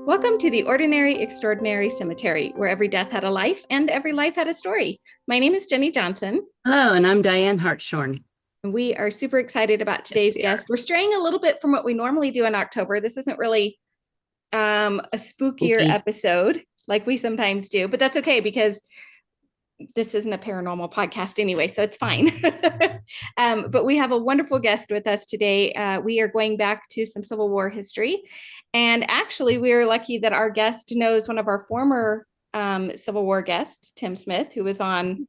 Welcome to the Ordinary Extraordinary Cemetery, where every death had a life and every life had a story. My name is Jenny Johnson. Hello, and I'm Diane Hartshorn. And we are super excited about today's guest. We're straying a little bit from what we normally do in October. This isn't really a spookier episode like we sometimes do, but that's okay because this isn't a paranormal podcast anyway, so it's fine. But we have a wonderful guest with us today. We are going back to some Civil War history. And actually, we are lucky that our guest knows one of our former Civil War guests, Tim Smith, who was on.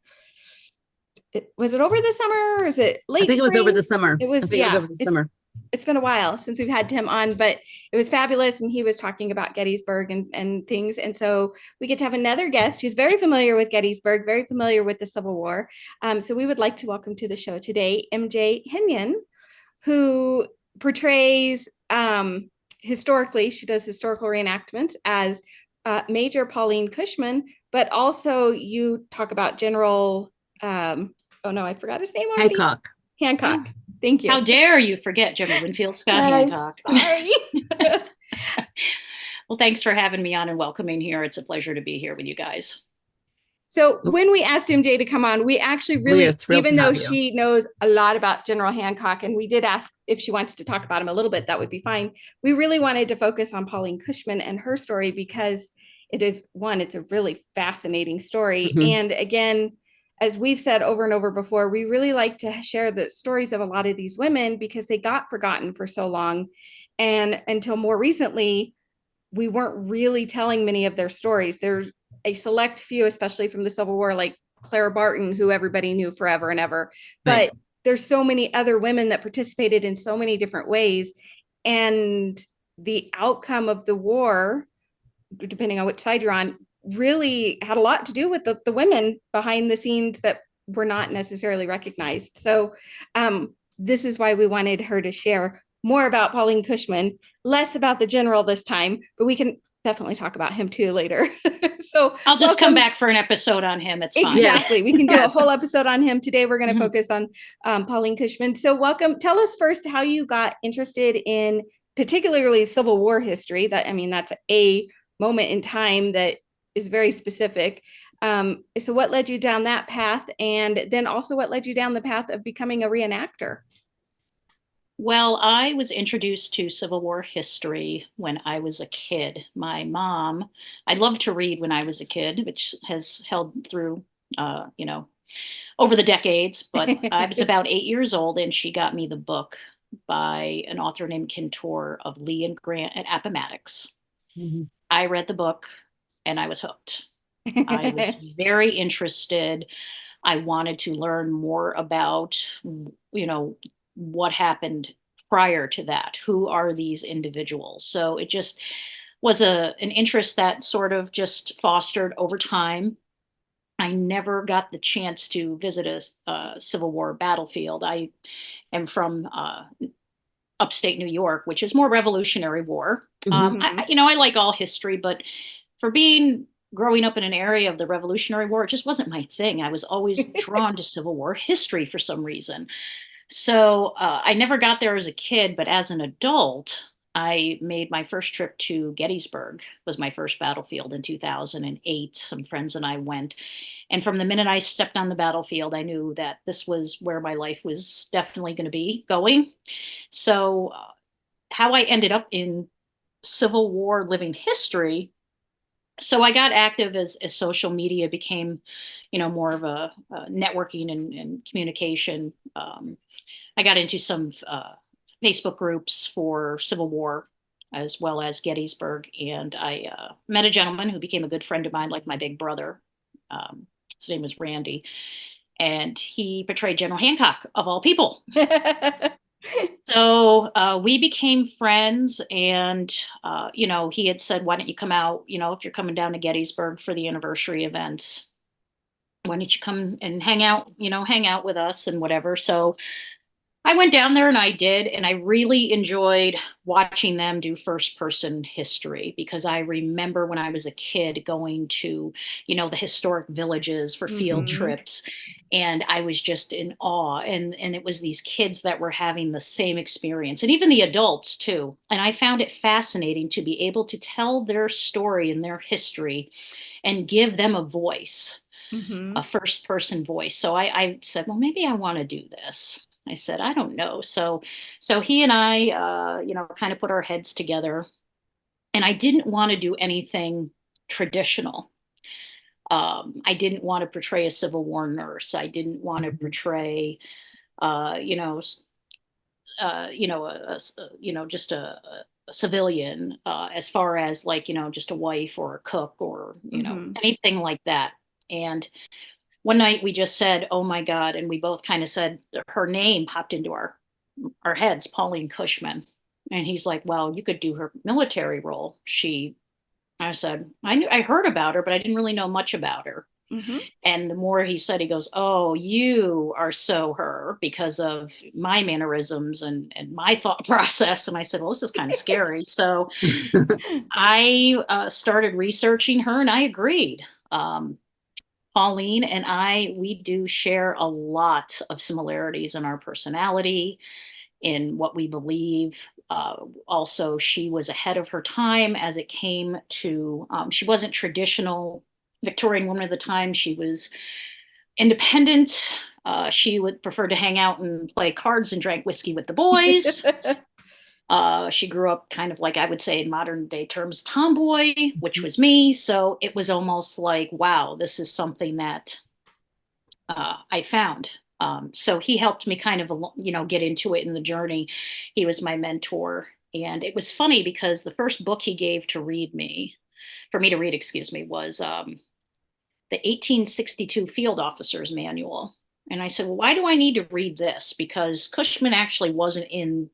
Was it over the summer or is it late? I think it was over the summer. It was, I think it was over the summer. It's been a while since we've had Tim on, but it was fabulous. And he was talking about Gettysburg and things. And so we get to have another guest who's very familiar with Gettysburg, very familiar with the Civil War. So we would like to welcome to the show today, MJ Henion, who portrays, historically, she does historical reenactments as Major Pauline Cushman, but also you talk about General, oh no, I forgot his name already. Hancock. Thank you. How dare you forget General Winfield Scott Hancock? Sorry. Well, thanks for having me on and welcoming here. It's a pleasure to be here with you guys. So when we asked MJ to come on, we actually really, even though she knows a lot about General Hancock, and we did ask if she wants to talk about him a little bit, that would be fine. We really wanted to focus on Pauline Cushman and her story because it is, one, it's a really fascinating story. Mm-hmm. And again, as we've said over and over before, we really like to share the stories of a lot of these women because they got forgotten for so long. And until more recently, we weren't really telling many of their stories. There's a select few, especially from the Civil War, like Clara Barton, who everybody knew forever and ever. Right. But there's so many other women that participated in so many different ways. And the outcome of the war, depending on which side you're on, really had a lot to do with the women behind the scenes that were not necessarily recognized. So this is why we wanted her to share more about Pauline Cushman, less about the general this time, but we can definitely talk about him too later. So I'll just come back for an episode on him. It's fine. Exactly. We can do a whole episode on him. Today we're going to focus on Pauline Cushman. So welcome. Tell us first how you got interested in particularly Civil War history. That's a moment in time that is very specific. So what led you down that path? And then also what led you down the path of becoming a reenactor? Well, I was introduced to Civil War history when I was a kid. My mom, I loved to read when I was a kid, which has held through, over the decades. But I was about 8 years old and she got me the book by an author named Kintor of Lee and Grant at Appomattox. Mm-hmm. I read the book and I was hooked. I was very interested. I wanted to learn more about, what happened prior to that. Who are these individuals? So it just was an interest that sort of just fostered over time. I never got the chance to visit a Civil War battlefield. I am from upstate New York, which is more Revolutionary War. Mm-hmm. I like all history, but for growing up in an area of the Revolutionary War, it just wasn't my thing. I was always drawn to Civil War history for some reason. So I never got there as a kid, but as an adult, I made my first trip to Gettysburg, was my first battlefield in 2008. Some friends and I went. And from the minute I stepped on the battlefield, I knew that this was where my life was definitely going to be going. So how I ended up in Civil War living history. So I got active as social media became, more of a networking and communication. I got into some Facebook groups for Civil War as well as Gettysburg. And I met a gentleman who became a good friend of mine, like my big brother. His name was Randy. And he portrayed General Hancock, of all people. So we became friends and, he had said, why don't you come out, if you're coming down to Gettysburg for the anniversary events, why don't you come and hang out with us and whatever. So I went down there and I did, and I really enjoyed watching them do first person history, because I remember when I was a kid going to, the historic villages for field trips, and I was just in awe. And it was these kids that were having the same experience, and even the adults too. And I found it fascinating to be able to tell their story and their history and give them a voice, a first person voice. So I said, well, maybe I want to do this. I said, I don't know. So he and I, kind of put our heads together, and I didn't want to do anything traditional. I didn't want to portray a Civil War nurse. I didn't want to portray, just a civilian, as far as like, just a wife or a cook or, anything like that. And one night we just said, oh my God. And we both kind of said, her name popped into our heads, Pauline Cushman. And he's like, well, you could do her military role. I said, I heard about her, but I didn't really know much about her. And the more he said, he goes, oh, you are so her because of my mannerisms and my thought process. And I said, well, this is kind of scary. So I started researching her, and I agreed. Pauline and we do share a lot of similarities in our personality, in what we believe. Also, she was ahead of her time as it came to, she wasn't traditional Victorian woman of the time. She was independent. She would prefer to hang out and play cards and drank whiskey with the boys. She grew up kind of like, I would say in modern day terms, tomboy, which was me. So it was almost like, wow, this is something that I found. So he helped me kind of, get into it in the journey. He was my mentor. And it was funny because the first book he gave for me to read, was the 1862 Field Officer's Manual. And I said, well, why do I need to read this? Because Cushman actually wasn't in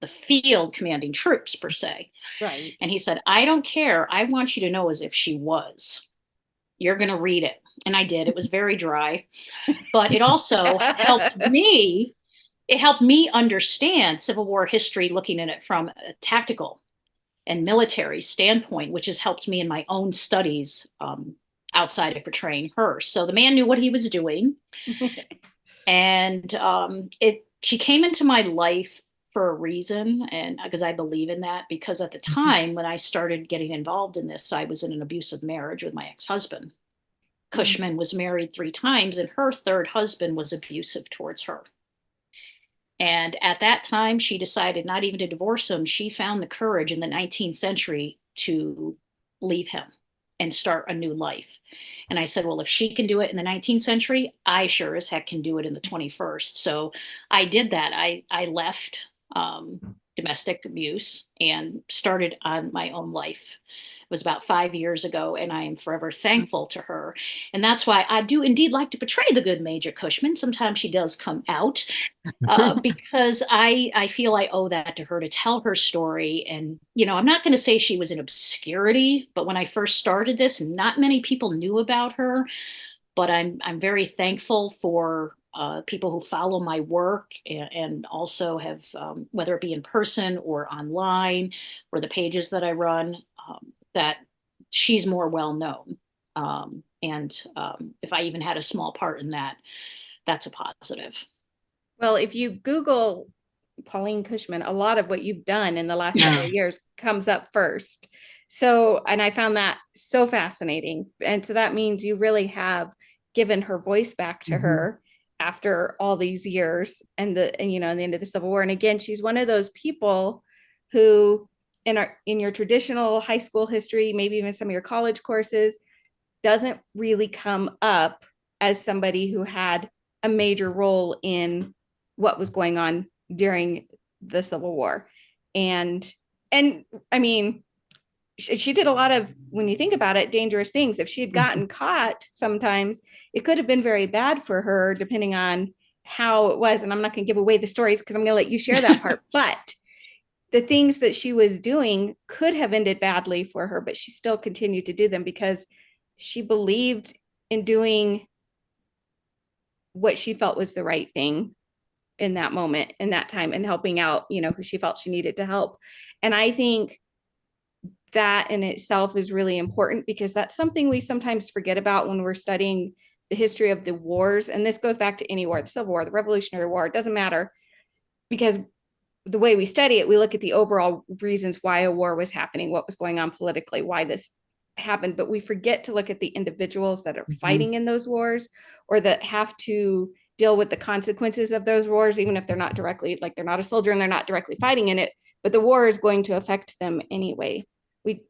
the field commanding troops per se. Right. And he said, I don't care. I want you to know as if she was. You're going to read it. And I did. It was very dry, but it also helped me. It helped me understand Civil War history, looking at it from a tactical and military standpoint, which has helped me in my own studies outside of portraying her. So the man knew what he was doing. And she came into my life for a reason, and because I believe in that, because at the time when I started getting involved in this, I was in an abusive marriage with my ex-husband. Cushman was married 3 times, and her third husband was abusive towards her. And at that time, she decided not even to divorce him. She found the courage in the 19th century to leave him and start a new life. And I said, well, if she can do it in the 19th century, I sure as heck can do it in the 21st. So I did that. I left domestic abuse and started on my own life. It was about 5 years ago, and I am forever thankful to her. And that's why I do indeed like to portray the good Major Cushman. Sometimes she does come out because I feel I owe that to her, to tell her story. And, I'm not going to say she was in obscurity, but when I first started this, not many people knew about her. But I'm very thankful for people who follow my work, and also have, whether it be in person or online or the pages that I run, that she's more well known. If I even had a small part in that, that's a positive. Well, if you Google Pauline Cushman, a lot of what you've done in the last several years comes up first. So, and I found that so fascinating. And so that means you really have given her voice back to her after all these years, and the end of the Civil War. And again, she's one of those people who in your traditional high school history, maybe even some of your college courses, doesn't really come up as somebody who had a major role in what was going on during the Civil War. And I mean, she did a lot of, when you think about it, dangerous things. If she had gotten caught, sometimes it could have been very bad for her, depending on how it was. And I'm not going to give away the stories because I'm going to let you share that part. But the things that she was doing could have ended badly for her, but she still continued to do them because she believed in doing what she felt was the right thing. in that moment, in that time, and helping out, who she felt she needed to help. And I think that in itself is really important, because that's something we sometimes forget about when we're studying the history of the wars. And this goes back to any war, the Civil War, the Revolutionary War, it doesn't matter, because the way we study it, we look at the overall reasons why a war was happening, what was going on politically, why this happened, but we forget to look at the individuals that are fighting in those wars, or that have to deal with the consequences of those wars, even if they're not directly, like they're not a soldier and they're not directly fighting in it, but the war is going to affect them anyway. We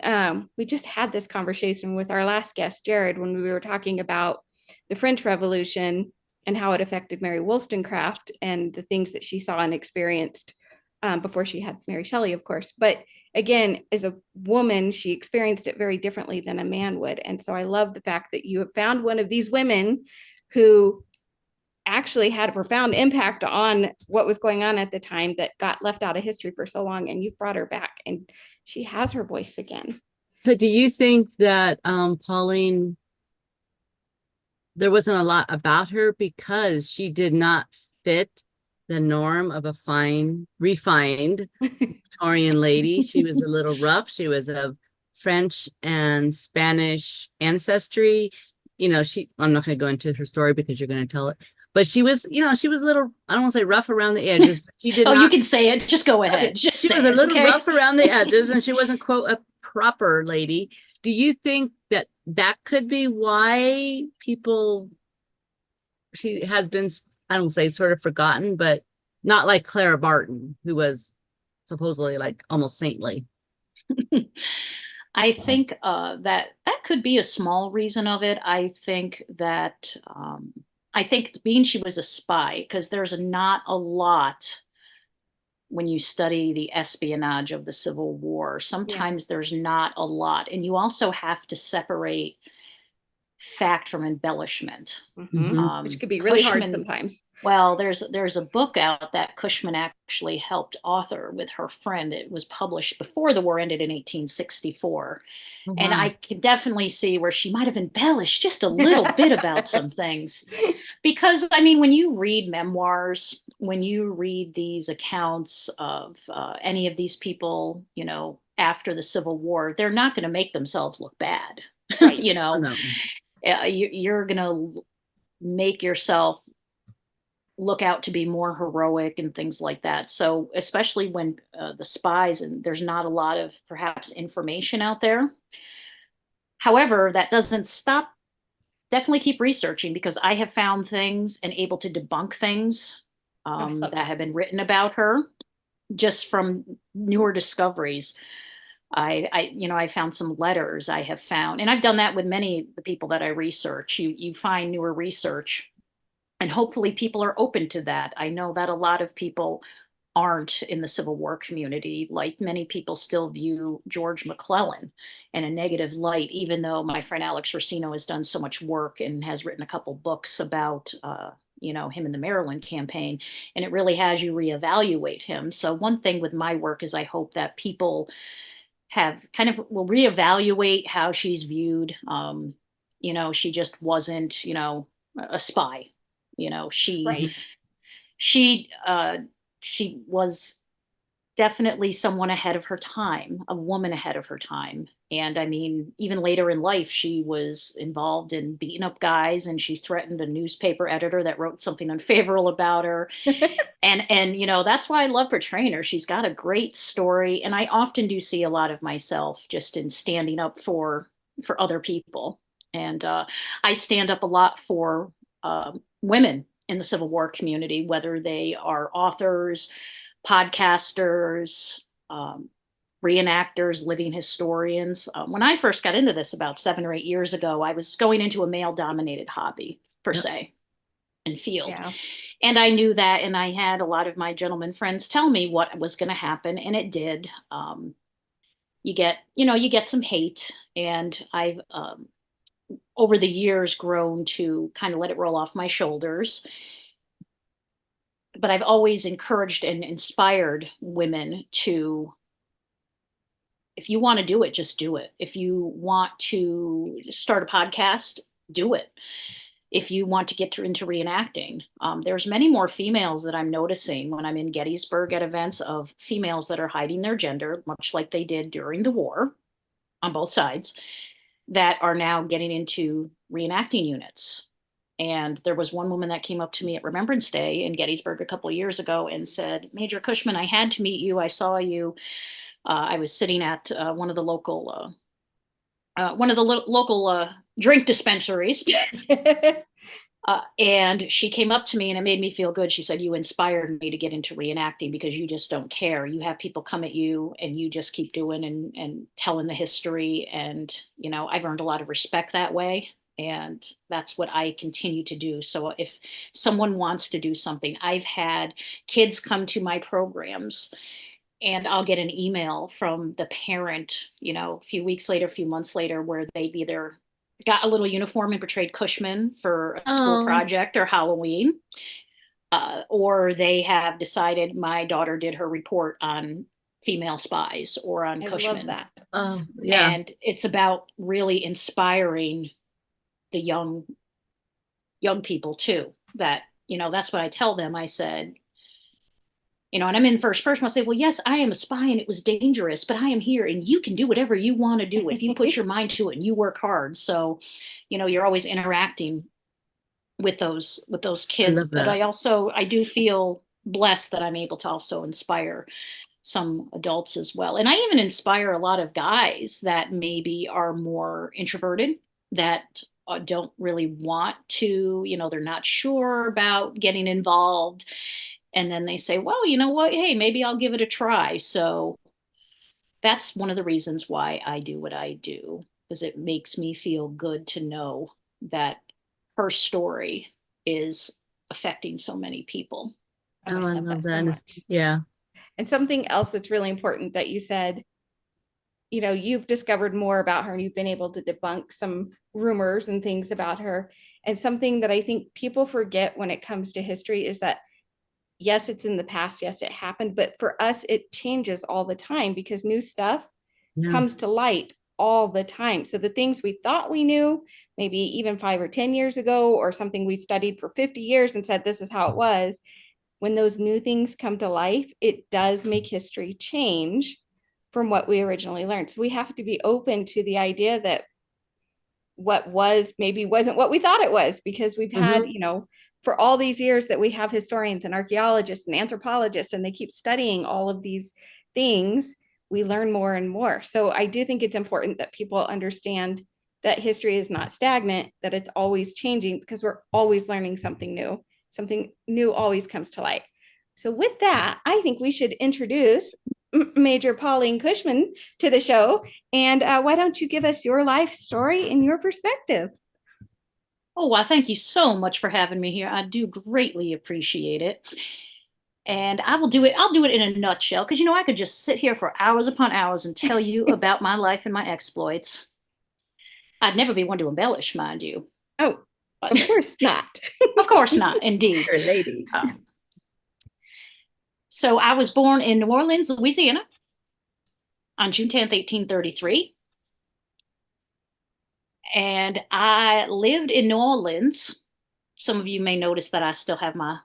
just had this conversation with our last guest, Jared, when we were talking about the French Revolution and how it affected Mary Wollstonecraft and the things that she saw and experienced before she had Mary Shelley, of course. But again, as a woman, she experienced it very differently than a man would. And so I love the fact that you have found one of these women who actually had a profound impact on what was going on at the time, that got left out of history for so long, and you've brought her back and she has her voice again. So do you think that Pauline, there wasn't a lot about her because she did not fit the norm of a fine, refined Victorian lady? She was a little rough. She was of French and Spanish ancestry. I'm not going to go into her story because you're going to tell it. But she was, she was a little, I don't want to say rough around the edges, but she did not. You can say it. Just go ahead. Just she was a little rough around the edges, and she wasn't, quote, a proper lady. Do you think that that could be why she has been, I don't say sort of forgotten, but not like Clara Barton, who was supposedly like almost saintly? I think that could be a small reason of it. I think that being she was a spy, because there's not a lot when you study the espionage of the Civil War. Sometimes there's not a lot. And you also have to separate fact from embellishment. Which could be really hard sometimes. Well, there's a book out that Cushman actually helped author with her friend. It was published before the war ended in 1864. And I can definitely see where she might have embellished just a little bit about some things. Because, when you read memoirs, when you read these accounts of any of these people, after the Civil War, they're not going to make themselves look bad. Right. You're going to make yourself look out to be more heroic and things like that. So especially when the spies, and there's not a lot of perhaps information out there. However, that doesn't stop. Definitely keep researching, because I have found things and able to debunk things that have been written about her just from newer discoveries. I found some letters I have found, and I've done that with many of the people that I research. You find newer research, and hopefully people are open to that. I know that a lot of people aren't in the Civil War community. Like, many people still view George McClellan in a negative light, even though my friend Alex Racino has done so much work and has written a couple books about him in the Maryland campaign, and it really has you reevaluate him. So one thing with my work is I hope that people will reevaluate how she's viewed. She just wasn't, a spy. She was definitely someone ahead of her time, a woman ahead of her time. And even later in life, she was involved in beating up guys, and she threatened a newspaper editor that wrote something unfavorable about her. And that's why I love portraying her. She's got a great story. And I often do see a lot of myself just in standing up for other people. And I stand up a lot for women in the Civil War community, whether they are authors, podcasters, reenactors, living historians. When I first got into this about 7 or 8 years ago, I was going into a male-dominated hobby, per se, and field. Yeah. And I knew that, and I had a lot of my gentleman friends tell me what was going to happen, and it did. You get some hate, and I've over the years grown to kind of let it roll off my shoulders. But I've always encouraged and inspired women to, if you want to do it, just do it. If you want to start a podcast, do it. if you want to get into reenacting. There's many more females that I'm noticing when I'm in Gettysburg at events, of females that are hiding their gender, much like they did during the war on both sides, that are now getting into reenacting units. And there was one woman that came up to me at Remembrance Day in Gettysburg a couple of years ago and said, Major Cushman, I had to meet you. I saw you. I was sitting at one of the local drink dispensaries. And she came up to me and it made me feel good. She said, you inspired me to get into reenacting because you just don't care. You have people come at you and you just keep doing and telling the history. And, I've earned a lot of respect that way. And that's what I continue to do. So if someone wants to do something, I've had kids come to my programs and I'll get an email from the parent, a few weeks later, a few months later, where they've either got a little uniform and portrayed Cushman for a school project or Halloween, or they have decided my daughter did her report on female spies or on Cushman. I love that. And it's about really inspiring the young people too, that, that's what I tell them. I said, and I'm in first person, I'll say, well, yes, I am a spy and it was dangerous, but I am here and you can do whatever you want to do if you put your mind to it and you work hard. So, you're always interacting with those kids. But I do feel blessed that I'm able to also inspire some adults as well. And I even inspire a lot of guys that maybe are more introverted, that don't really want to, they're not sure about getting involved. And then they say, well, you know what? Hey, maybe I'll give it a try. So that's one of the reasons why I do what I do, is it makes me feel good to know that her story is affecting so many people. I love that so much. Yeah. And something else that's really important that you said, you've discovered more about her and you've been able to debunk some rumors and things about her. And something that I think people forget when it comes to history is that, yes, it's in the past. Yes, it happened. But for us, it changes all the time because new stuff comes to light all the time. So the things we thought we knew, maybe even 5 or 10 years ago, or something we studied for 50 years and said, this is how it was. When those new things come to life, it does make history change from what we originally learned. So we have to be open to the idea that what was maybe wasn't what we thought it was, because we've had, for all these years that we have historians and archaeologists and anthropologists, and they keep studying all of these things, we learn more and more. So I do think it's important that people understand that history is not stagnant, that it's always changing, because we're always learning something new. Something new always comes to light. So with that, I think we should introduce Major Pauline Cushman to the show. And why don't you give us your life story and your perspective? Oh, well, thank you so much for having me here. I do greatly appreciate it. And I'll do it in a nutshell, because, I could just sit here for hours upon hours and tell you about my life and my exploits. I'd never be one to embellish, mind you. Oh, but of course not. Of course not, indeed. You're a lady. So I was born in New Orleans, Louisiana on June 10th, 1833. And I lived in New Orleans. Some of you may notice that I still have my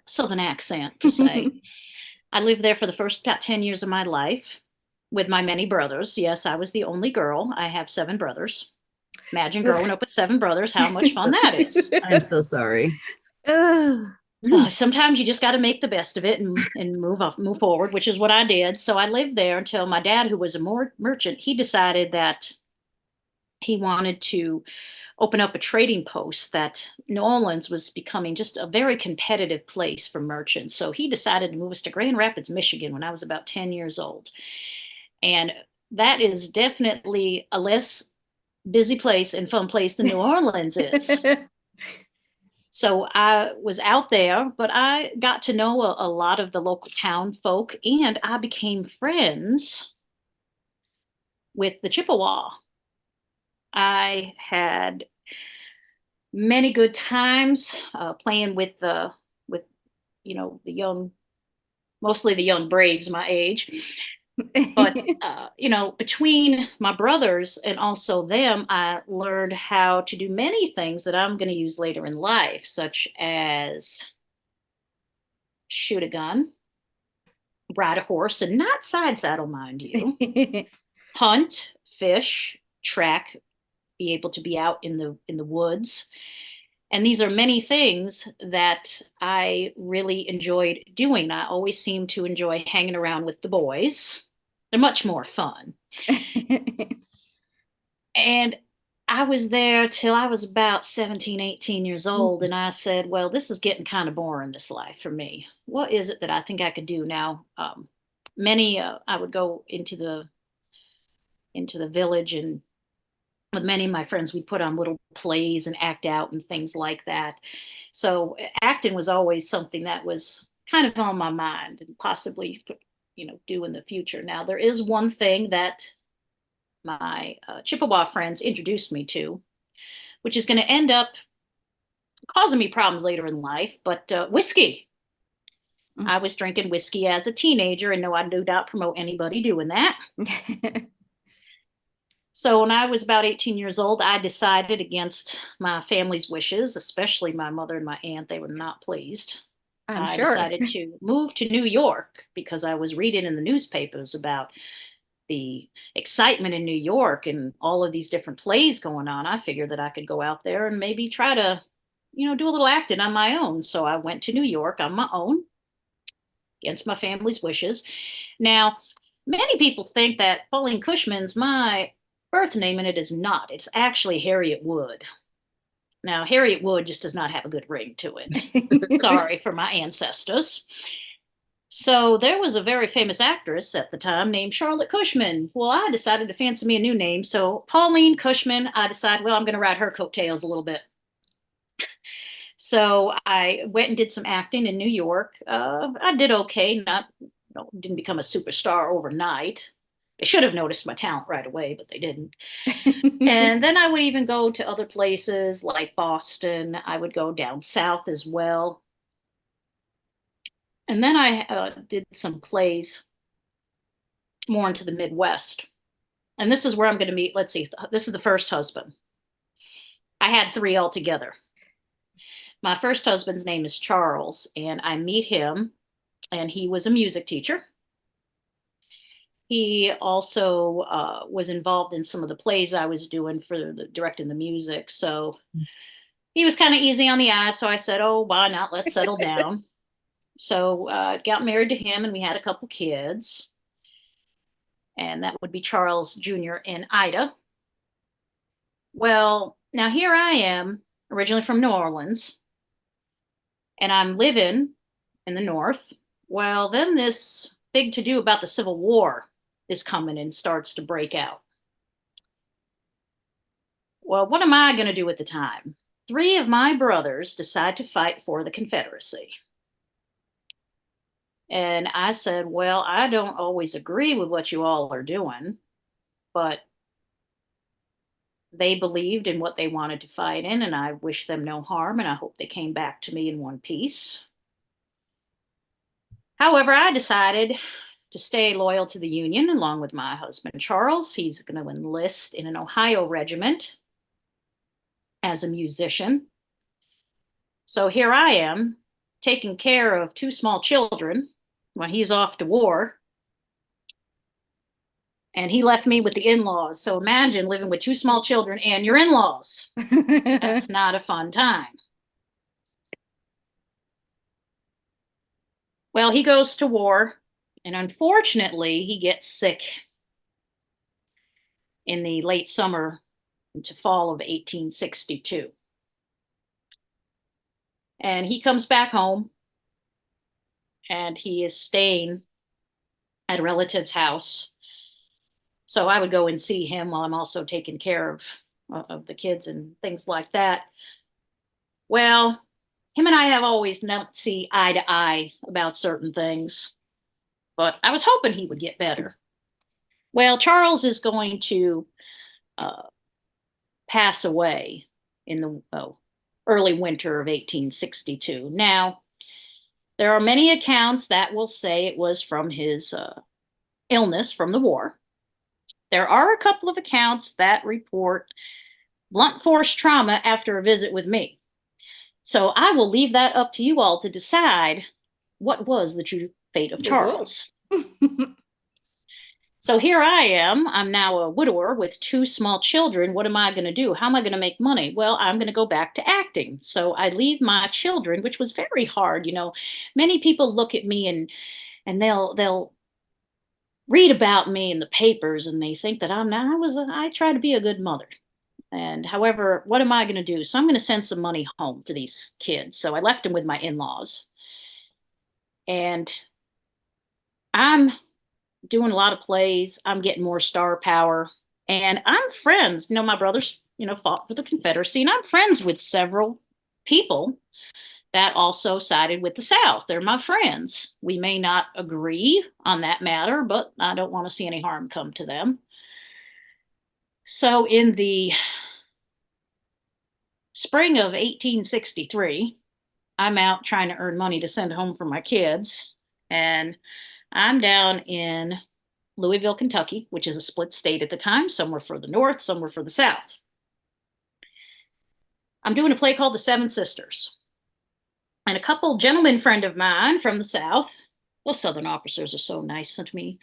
Southern accent, to say. I lived there for the first about 10 years of my life with my many brothers. Yes, I was the only girl. I have 7 brothers. Imagine growing up with 7 brothers, how much fun that is. I'm so sorry. Sometimes you just got to make the best of it and move forward, which is what I did. So I lived there until my dad, who was a merchant, he decided that he wanted to open up a trading post, that New Orleans was becoming just a very competitive place for merchants. So he decided to move us to Grand Rapids, Michigan when I was about 10 years old. And that is definitely a less busy place and fun place than New Orleans is. So I was out there, but I got to know a lot of the local town folk, and I became friends with the Chippewa. I had many good times playing with the young, mostly the young braves my age. But, between my brothers and also them, I learned how to do many things that I'm going to use later in life, such as shoot a gun, ride a horse, and not side saddle, mind you, hunt, fish, track, be able to be out in the woods. And these are many things that I really enjoyed doing. I always seem to enjoy hanging around with the boys. They're much more fun. And I was there till I was about 17, 18 years old. And I said, well, this is getting kind of boring, this life for me. What is it that I think I could do now? I would go into the village, and with many of my friends, we'd put on little plays and act out and things like that. So acting was always something that was kind of on my mind and possibly, do in the future. Now, there is one thing that my Chippewa friends introduced me to, which is going to end up causing me problems later in life, but whiskey. I was drinking whiskey as a teenager, and no, I do not promote anybody doing that. So when I was about 18 years old, I decided, against my family's wishes, especially my mother and my aunt, they were not pleased. I decided to move to New York because I was reading in the newspapers about the excitement in New York and all of these different plays going on. I figured that I could go out there and maybe try to, do a little acting on my own. So I went to New York on my own against my family's wishes. Now, many people think that Pauline Cushman's my birth name, and it is not. It's actually Harriet Wood. Now, Harriet Wood just does not have a good ring to it. Sorry for my ancestors. So there was a very famous actress at the time named Charlotte Cushman. Well, I decided to fancy me a new name. So Pauline Cushman, I decided, well, I'm going to ride her coattails a little bit. So I went and did some acting in New York. I did okay, didn't become a superstar overnight. They should have noticed my talent right away, but they didn't. And then I would even go to other places like Boston. I would go down south as well. And then I did some plays more into the Midwest. And this is where I'm going to meet, let's see, this is the first husband. I had 3 altogether. My first husband's name is Charles, and I meet him, and he was a music teacher. He also was involved in some of the plays I was doing for directing the music. So he was kind of easy on the eyes. So I said, oh, why not? Let's settle down. So got married to him, and we had a couple kids. And that would be Charles Jr. and Ida. Well, now here I am, originally from New Orleans, and I'm living in the North. Well, then this big to-do about the Civil War is coming and starts to break out. Well, what am I going to do at the time? 3 of my brothers decide to fight for the Confederacy. And I said, well, I don't always agree with what you all are doing, but they believed in what they wanted to fight in, and I wish them no harm, and I hope they came back to me in one piece. However, I decided to stay loyal to the Union along with my husband, Charles. He's going to enlist in an Ohio regiment as a musician. So here I am, taking care of 2 small children while he's off to war. And he left me with the in-laws. So imagine living with 2 small children and your in-laws. That's not a fun time. Well, he goes to war, and unfortunately, he gets sick in the late summer into fall of 1862. And he comes back home, and he is staying at a relative's house. So I would go and see him while I'm also taking care of the kids and things like that. Well, him and I have always not see eye to eye about certain things, but I was hoping he would get better. Well, Charles is going to pass away in the early winter of 1862. Now, there are many accounts that will say it was from his illness from the war. There are a couple of accounts that report blunt force trauma after a visit with me. So I will leave that up to you all to decide what was the true fate of Charles. So here I am. I'm now a widower with 2 small children. What am I going to do? How am I going to make money? Well, I'm going to go back to acting. So I leave my children, which was very hard. You know, many people look at me and they'll read about me in the papers and they think that I try to be a good mother. And however, what am I going to do? So I'm going to send some money home for these kids. So I left them with my in-laws. And I'm doing a lot of plays. I'm getting more star power. And I'm friends. You know, my brothers, fought for the Confederacy. And I'm friends with several people that also sided with the South. They're my friends. We may not agree on that matter, but I don't want to see any harm come to them. So in the spring of 1863, I'm out trying to earn money to send home for my kids. And I'm down in Louisville, Kentucky, which is a split state at the time. Some were for the North, some were for the South. I'm doing a play called The Seven Sisters. And a couple gentlemen friend of mine from the South, well, Southern officers are so nice to me.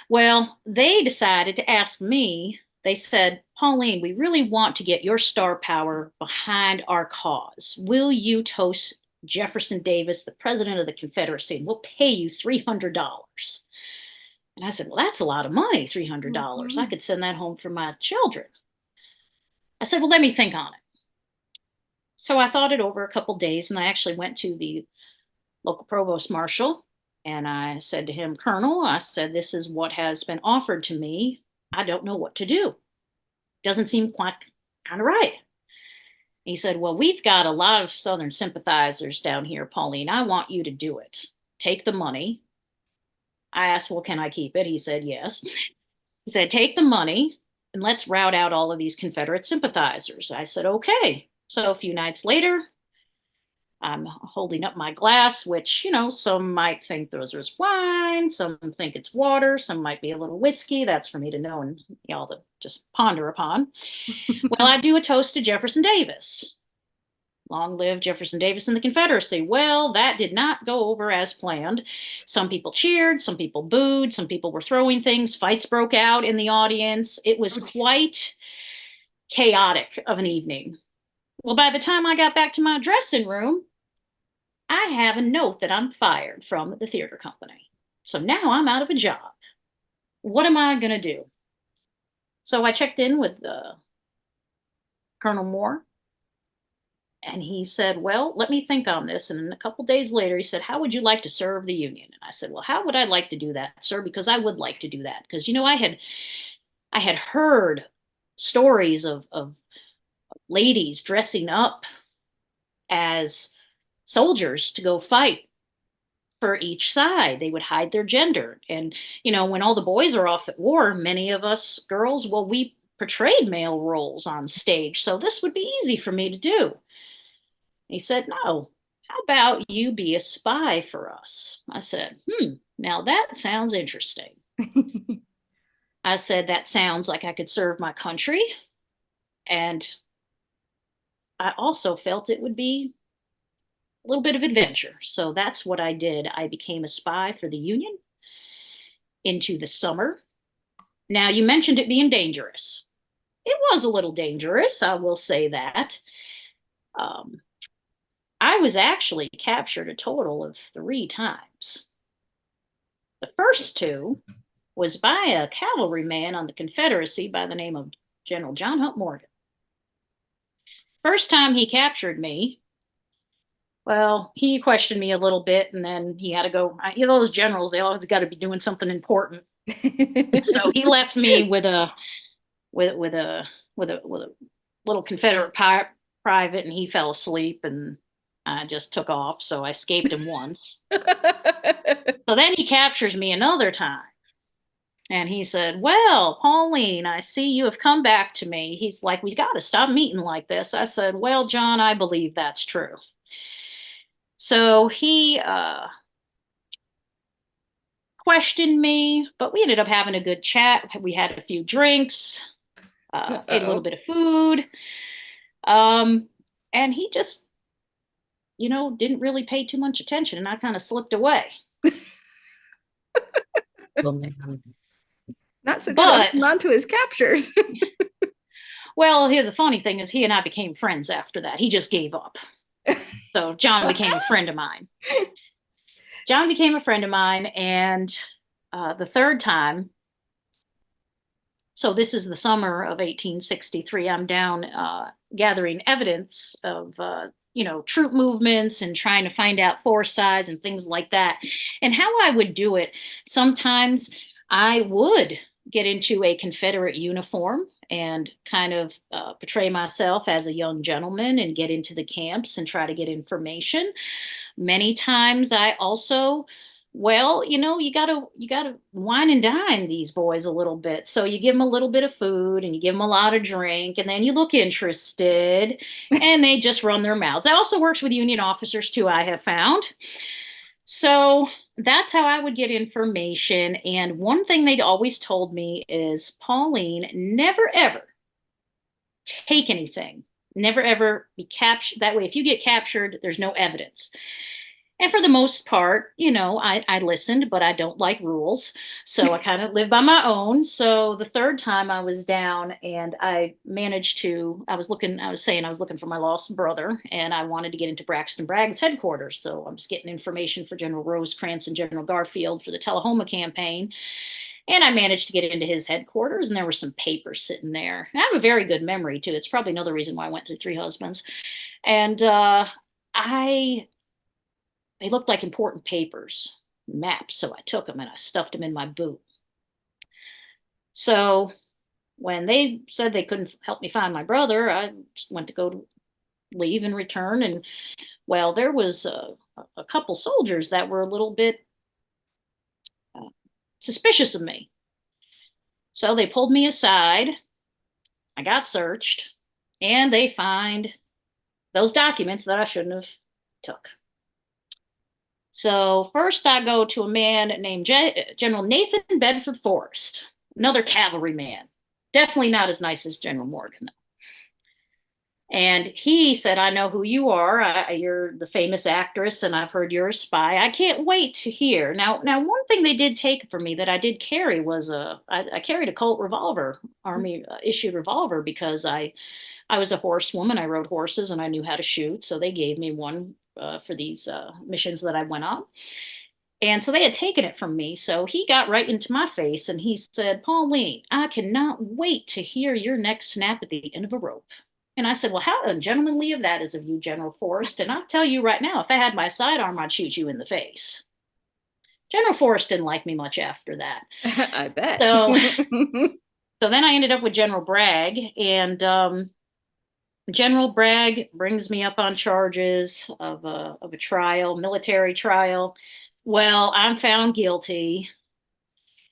Well, they decided to ask me, they said, Pauline, we really want to get your star power behind our cause. Will you toast Jefferson Davis, the president of the Confederacy, and we'll pay you $300. And I said, well, that's a lot of money, $300. Mm-hmm. I could send that home for my children. I said, well, let me think on it. So I thought it over a couple days, and I actually went to the local provost marshal, and I said to him, Colonel, I said, this is what has been offered to me. I don't know what to do. Doesn't seem quite kind of right. He said, well, we've got a lot of Southern sympathizers down here, Pauline. I want you to do it. Take the money. I asked, well, can I keep it? He said, yes. He said, take the money and let's rout out all of these Confederate sympathizers. I said, okay. So a few nights later, I'm holding up my glass, which, some might think those was wine, some think it's water, some might be a little whiskey. That's for me to know and y'all to just ponder upon. Well, I do a toast to Jefferson Davis. Long live Jefferson Davis and the Confederacy. Well, that did not go over as planned. Some people cheered, some people booed, some people were throwing things. Fights broke out in the audience. It was quite chaotic of an evening. Well, by the time I got back to my dressing room, I have a note that I'm fired from the theater company. So now I'm out of a job. What am I going to do? So I checked in with Colonel Moore. And he said, well, let me think on this. And a couple days later, he said, how would you like to serve the Union? And I said, well, how would I like to do that, sir? Because I would like to do that. Because, I had heard stories of ladies dressing up as soldiers to go fight for each side. They would hide their gender. And, when all the boys are off at war, many of us girls, well, we portrayed male roles on stage. So this would be easy for me to do. He said, no, how about you be a spy for us? I said, now that sounds interesting. I said, that sounds like I could serve my country. And I also felt it would be a little bit of adventure. So that's what I did. I became a spy for the Union into the summer. Now, you mentioned it being dangerous. It was a little dangerous, I will say that. I was actually captured a total of 3 times. The first 2 was by a cavalryman on the Confederacy by the name of General John Hunt Morgan. First time he captured me, well, he questioned me a little bit, and then he had to go. Those generals, they always got to be doing something important. So he left me with a little Confederate private, and he fell asleep, and I just took off. So I escaped him once. So then he captures me another time. And he said, well, Pauline, I see you have come back to me. He's like, we've got to stop meeting like this. I said, well, John, I believe that's true. So he questioned me, but we ended up having a good chat. We had a few drinks, ate a little bit of food. And he just, didn't really pay too much attention, and I kind of slipped away. Not so good on to his captures. Well, here the funny thing is he and I became friends after that. He just gave up. So John became a friend of mine. And the third time, so this is the summer of 1863, I'm down gathering evidence of troop movements and trying to find out force size and things like that. And how I would do it, sometimes I would get into a Confederate uniform and kind of portray myself as a young gentleman and get into the camps and try to get information. Many times I also, you gotta wine and dine these boys a little bit. So you give them a little bit of food and you give them a lot of drink, and then you look interested and they just run their mouths. That also works with Union officers too, I have found. So that's how I would get information. And one thing they'd always told me is, Pauline, never ever take anything. Never ever be captured. That way, if you get captured, there's no evidence. And for the most part, I listened, but I don't like rules. So I kind of live by my own. So the third time I was down and I was looking for my lost brother, and I wanted to get into Braxton Bragg's headquarters. So I'm just getting information for General Rosecrans and General Garfield for the Tullahoma campaign. And I managed to get into his headquarters, and there were some papers sitting there. And I have a very good memory too. It's probably another reason why I went through 3 husbands. And they looked like important papers, maps, so I took them and I stuffed them in my boot. So when they said they couldn't help me find my brother, I just went to go to leave and return. And there was a couple soldiers that were a little bit suspicious of me. So they pulled me aside. I got searched, and they find those documents that I shouldn't have took. So first I go to a man named General Nathan Bedford Forrest, another cavalryman. Definitely not as nice as General Morgan, though. And he said, I know who you are. You're the famous actress, and I've heard you're a spy. I can't wait to hear. Now, one thing they did take from me that I did carry was I carried a Colt revolver, Army issued revolver, because I was a horsewoman. I rode horses and I knew how to shoot. So they gave me one for these missions that I went on. And so they had taken it from me. So he got right into my face and he said, Pauline, I cannot wait to hear your next snap at the end of a rope. And I said, well, how ungentlemanly of that is of you, General Forrest. And I'll tell you right now, if I had my sidearm, I'd shoot you in the face. General Forrest didn't like me much after that. I bet. So then I ended up with General Bragg, and General Bragg brings me up on charges of a trial, military trial. Well, I'm found guilty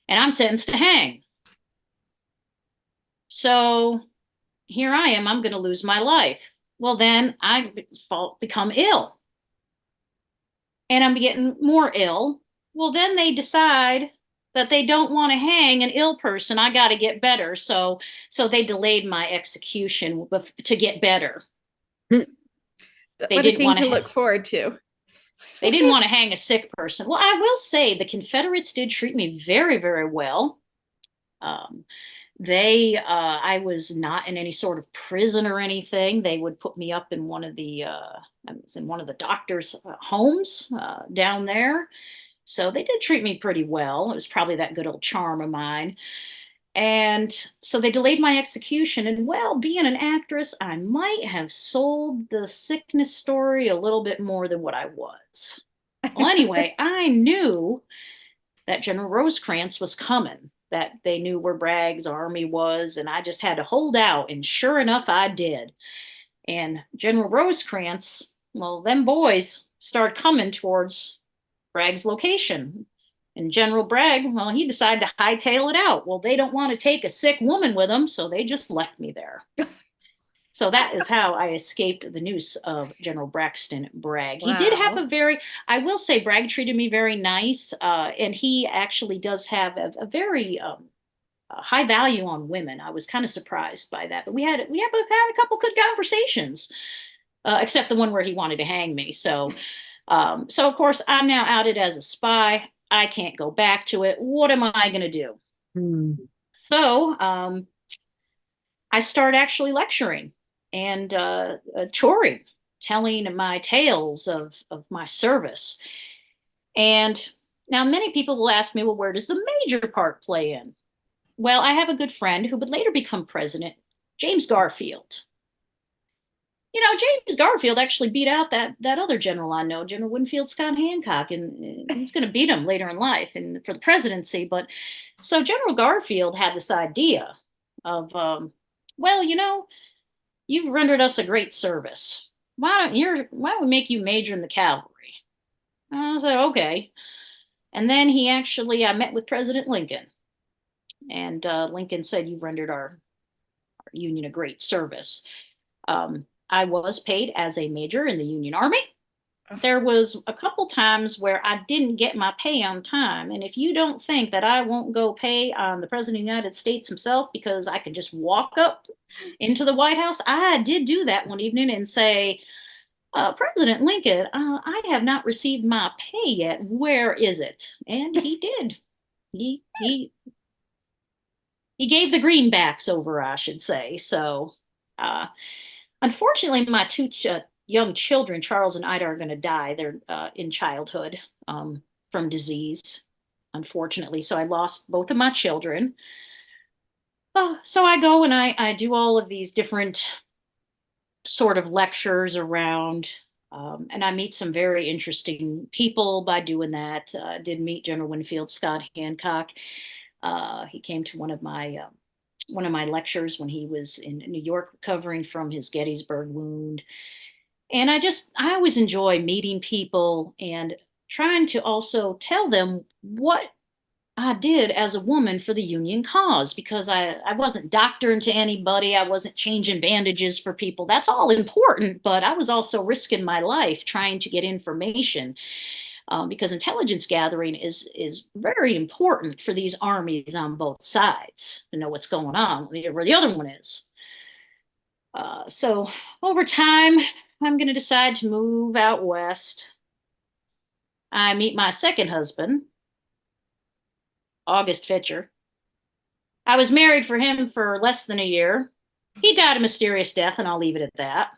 and I'm sentenced to hang. So here I am, I'm going to lose my life. Well, then I become ill and I'm getting more ill. Well, then they decide that they don't want to hang an ill person. I got to get better. So they delayed my execution to get better. They didn't want to look forward to. They didn't want to hang a sick person. Well, I will say the Confederates did treat me very, very well. I was not in any sort of prison or anything. They would put me up in one of the doctor's homes down there. So they did treat me pretty well. It was probably that good old charm of mine. And so they delayed my execution. And being an actress, I might have sold the sickness story a little bit more than what I was. Well, anyway, I knew that General Rosecrans was coming, that they knew where Bragg's army was, and I just had to hold out. And sure enough, I did. And General Rosecrans, them boys started coming towards Bragg's location. And General Bragg, he decided to hightail it out. Well, they don't want to take a sick woman with them, so they just left me there. So that is how I escaped the noose of General Braxton Bragg. Wow. He did have I will say, Bragg treated me very nice, and he actually does have a very high value on women. I was kind of surprised by that, but we have had a couple good conversations, except the one where he wanted to hang me. So of course I'm now outed as a spy. I can't go back to it. What am I going to do? So I start actually lecturing and touring, telling my tales of my service. And now many people will ask me, well, where does the major part play in? Well, I have a good friend who would later become president, James Garfield. You know, James Garfield actually beat out that other general I know, General Winfield Scott Hancock, and he's going to beat him later in life and for the presidency. But so General Garfield had this idea of, well, you know, you've rendered us a great service. Why don't we make you major in the cavalry? I said, okay. And then I met with President Lincoln, and Lincoln said, you've rendered our Union a great service. I was paid as a major in the Union Army. There was a couple times where I didn't get my pay on time. And if you don't think that I won't go pay on the President of the United States himself because I could just walk up into the White House, I did do that one evening and say, President Lincoln, I have not received my pay yet. Where is it? And he did. He gave the greenbacks over, I should say. So, unfortunately, my two young children, Charles and Ida, are going to die. They're in childhood from disease, unfortunately. So I lost both of my children. So I go and I do all of these different sort of lectures around, and I meet some very interesting people by doing that. Did meet General Winfield Scott Hancock. He came to one of my lectures when he was in New York recovering from his Gettysburg wound. And I always enjoy meeting people and trying to also tell them what I did as a woman for the Union cause, because I wasn't doctoring to anybody. I wasn't changing bandages for people. That's all important, but I was also risking my life trying to get information. Because intelligence gathering is very important for these armies on both sides to know what's going on, where the other one is. So over time, I'm going to decide to move out west. I meet my second husband, August Fitcher. I was married for him for less than a year. He died a mysterious death, and I'll leave it at that.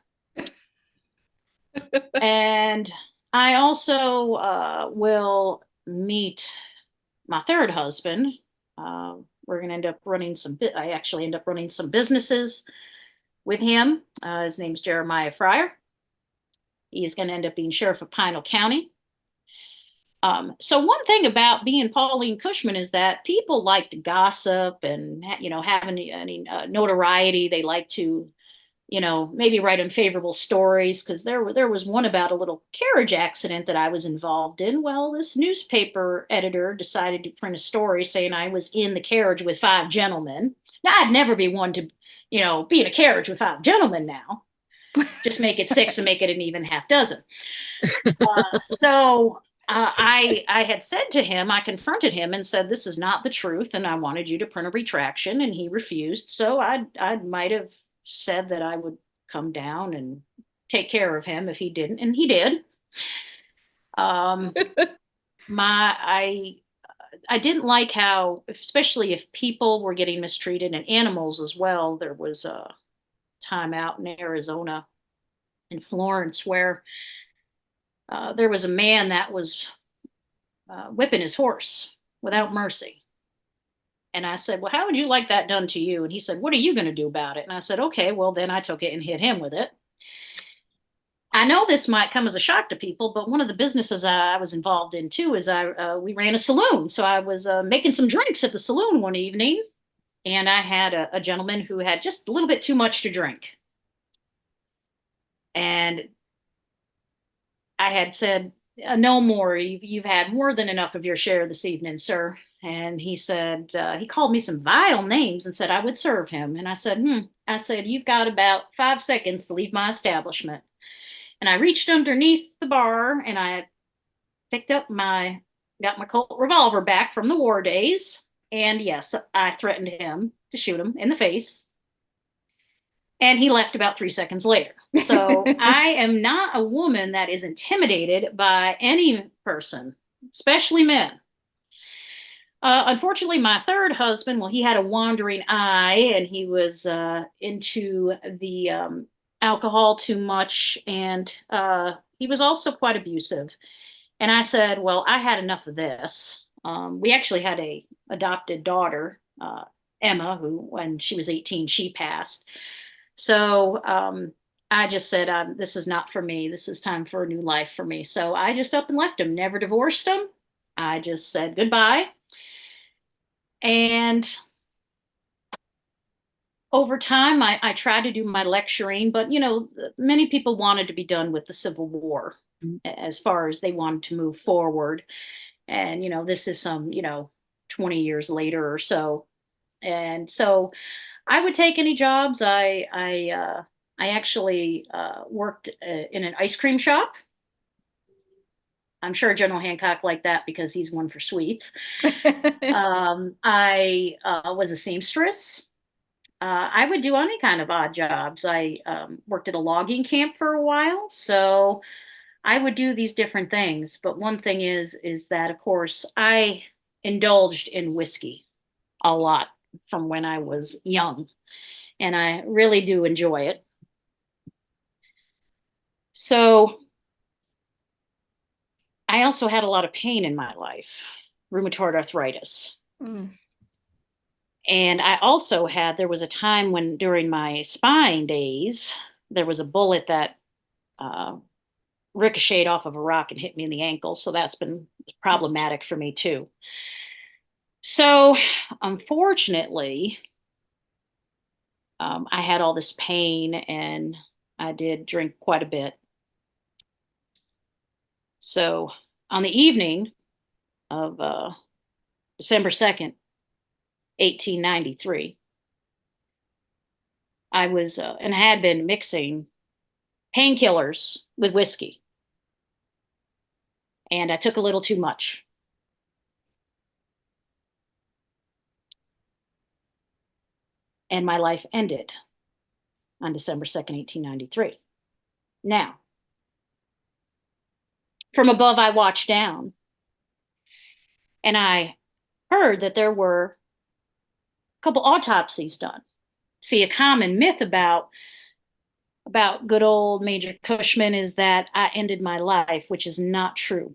And I also will meet my third husband. We're going to end up I actually end up running some businesses with him. His name's Jeremiah Fryer. He is going to end up being sheriff of Pinal County. So one thing about being Pauline Cushman is that people like to gossip and, you know, have any notoriety. They like to, you know, maybe write unfavorable stories, because there was one about a little carriage accident that I was involved in. Well, this newspaper editor decided to print a story saying I was in the carriage with 5 gentlemen. Now, I'd never be one to, you know, be in a carriage with 5 gentlemen now. Just make it 6 and make it an even half dozen. I had said to him, I confronted him and said, this is not the truth, and I wanted you to print a retraction, and he refused. So I might have said that I would come down and take care of him if he didn't, and he did. I didn't like how, especially if people were getting mistreated and animals as well. There was a time out in Arizona, in Florence, where there was a man that was whipping his horse without mercy. And I said, well, how would you like that done to you? And he said, what are you going to do about it? And I said, okay, well, then I took it and hit him with it. I know this might come as a shock to people, but one of the businesses I was involved in too is we ran a saloon. So I was making some drinks at the saloon one evening, and I had a gentleman who had just a little bit too much to drink. And I had said, no more. You've had more than enough of your share this evening, sir. And he said, he called me some vile names and said I would serve him. And I said, I said, you've got about 5 seconds to leave my establishment. And I reached underneath the bar and I got my Colt revolver back from the war days. And yes, I threatened him to shoot him in the face. And he left about 3 seconds later. So I am not a woman that is intimidated by any person, especially men. Unfortunately, my third husband, well, he had a wandering eye and he was into the alcohol too much. And he was also quite abusive. And I said, well, I had enough of this. We actually had a adopted daughter, Emma, who, when she was 18, she passed. So I just said, this is not for me. This is time for a new life for me. So I just up and left him, never divorced him. I just said goodbye. And over time, I tried to do my lecturing, but, you know, many people wanted to be done with the Civil War as far as they wanted to move forward. And, you know, this is some, 20 years later or so. And so I would take any jobs. I actually worked in an ice cream shop. I'm sure General Hancock liked that because he's one for sweets. I was a seamstress. I would do any kind of odd jobs. I worked at a logging camp for a while, so I would do these different things. But one thing is that, of course, I indulged in whiskey a lot from when I was young, and I really do enjoy it. So I also had a lot of pain in my life, rheumatoid arthritis. And I also there was a time when during my spine days, there was a bullet that ricocheted off of a rock and hit me in the ankle. So that's been problematic for me too. So unfortunately, I had all this pain and I did drink quite a bit. So on the evening of December 2nd, 1893, I was and I had been mixing painkillers with whiskey. And I took a little too much. And my life ended on December 2nd, 1893. Now, from above, I watched down and I heard that there were a couple autopsies done. See, a common myth about good old Major Cushman is that I ended my life, which is not true.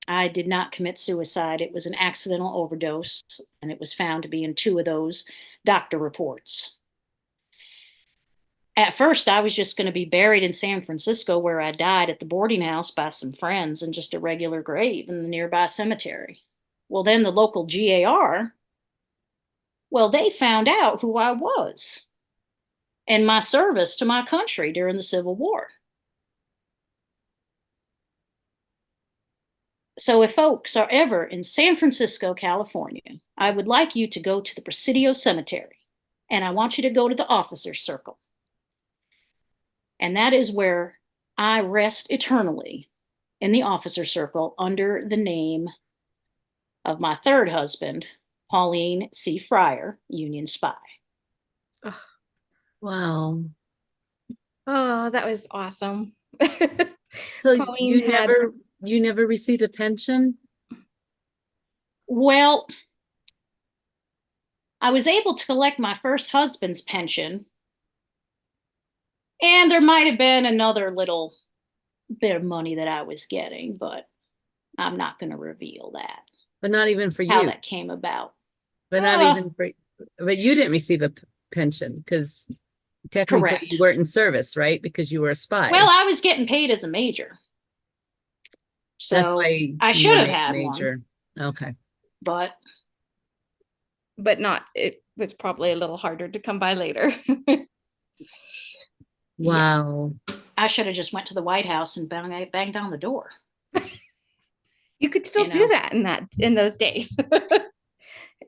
I did not commit suicide. It was an accidental overdose, and it was found to be in 2 of those doctor reports. At first, I was just going to be buried in San Francisco, where I died at the boarding house by some friends in just a regular grave in the nearby cemetery. Well, then the local GAR, well, they found out who I was and my service to my country during the Civil War. So if folks are ever in San Francisco, California, I would like you to go to the Presidio Cemetery, and I want you to go to the Officers Circle. And that is where I rest eternally, in the Officers Circle, under the name of my third husband, Pauline C. Fryer, Union spy. Oh. Wow. Oh, that was awesome. So Pauline you never received a pension? Well, I was able to collect my first husband's pension, and there might have been another little bit of money that I was getting, but I'm not going to reveal that. But not even for how you. that came about. But not even for, but you didn't receive a pension because technically Correct. you weren't in service, right? Because you were a spy. Well, I was getting paid as a major. So that's why I should have had major. one. Okay. But not, it was probably a little harder to come by later. Wow. I should have just went to the White House and banged down the door. You could still do that in those days.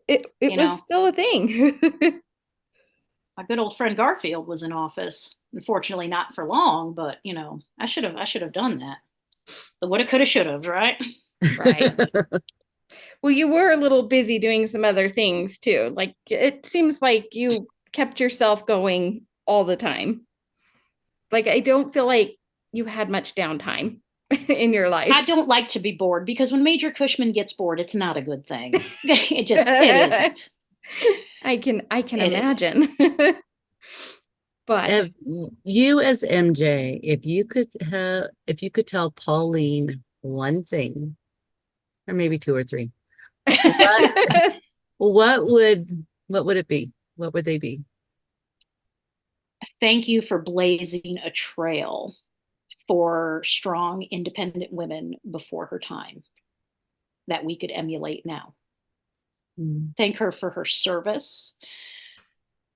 it was still a thing. My good old friend Garfield was in office. Unfortunately, not for long, but I should have done that. The woulda, coulda, shoulda, right? Right. Well, you were a little busy doing some other things too. Like it seems like you kept yourself going all the time. Like I don't feel like you had much downtime in your life. I don't like to be bored, because when Major Cushman gets bored, it's not a good thing. It isn't. I can imagine. But if you as MJ, if you could tell Pauline one thing, or maybe two or three, what would it be? What would they be? Thank you for blazing a trail for strong, independent women before her time that we could emulate now. Thank her for her service.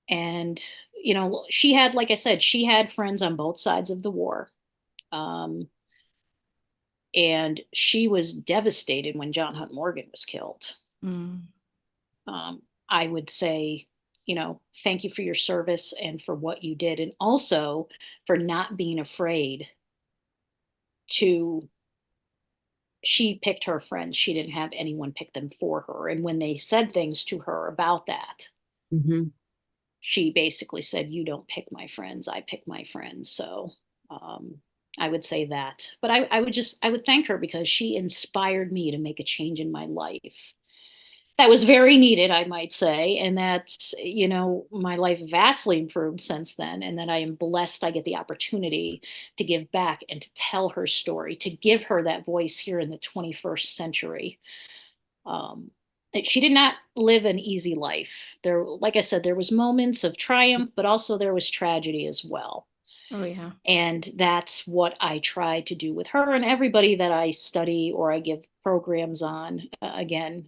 And, she had, like I said, she had friends on both sides of the war. And she was devastated when John Hunt Morgan was killed. I would say, thank you for your service and for what you did. And also for not being afraid she picked her friends. She didn't have anyone pick them for her. And when they said things to her about that, she basically said, you don't pick my friends, I pick my friends. So I would say that. But I would thank her, because she inspired me to make a change in my life. That was very needed, I might say. And that's, my life vastly improved since then. And that I am blessed I get the opportunity to give back and to tell her story, to give her that voice here in the 21st century. She did not live an easy life. There, like I said, there was moments of triumph, but also there was tragedy as well. Oh, yeah. And that's what I try to do with her and everybody that I study or I give programs on. Again,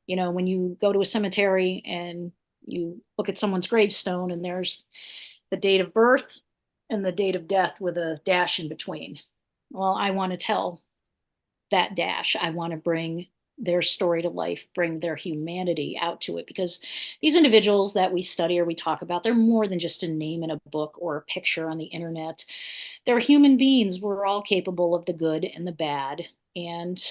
when you go to a cemetery and you look at someone's gravestone and there's the date of birth and the date of death with a dash in between. Well, I want to tell that dash. I want to bring their story to life, bring their humanity out to it, because these individuals that we study or we talk about, they're more than just a name in a book or a picture on the internet. They're human beings. We're all capable of the good and the bad. And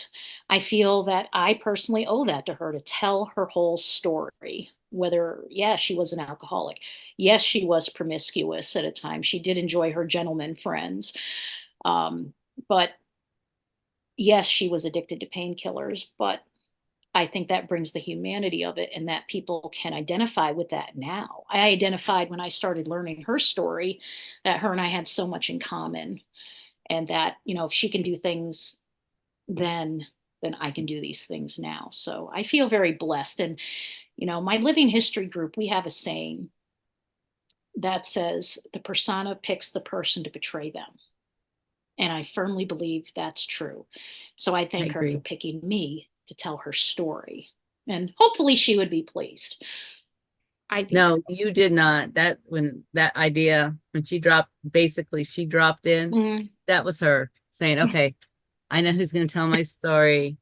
I feel that I personally owe that to her, to tell her whole story. Whether, she was an alcoholic. Yes, she was promiscuous at a time. She did enjoy her gentleman friends. But yes, she was addicted to painkillers, but I think that brings the humanity of it, and that people can identify with that now. I identified when I started learning her story that her and I had so much in common, and that, if she can do things then I can do these things now. So I feel very blessed. And, my Living History group, we have a saying that says the persona picks the person to betray them. And I firmly believe that's true. So I thank her for picking me to tell her story. And hopefully she would be pleased. I think no, you did not. That idea, when she dropped in, that was her saying, okay, I know who's going to tell my story.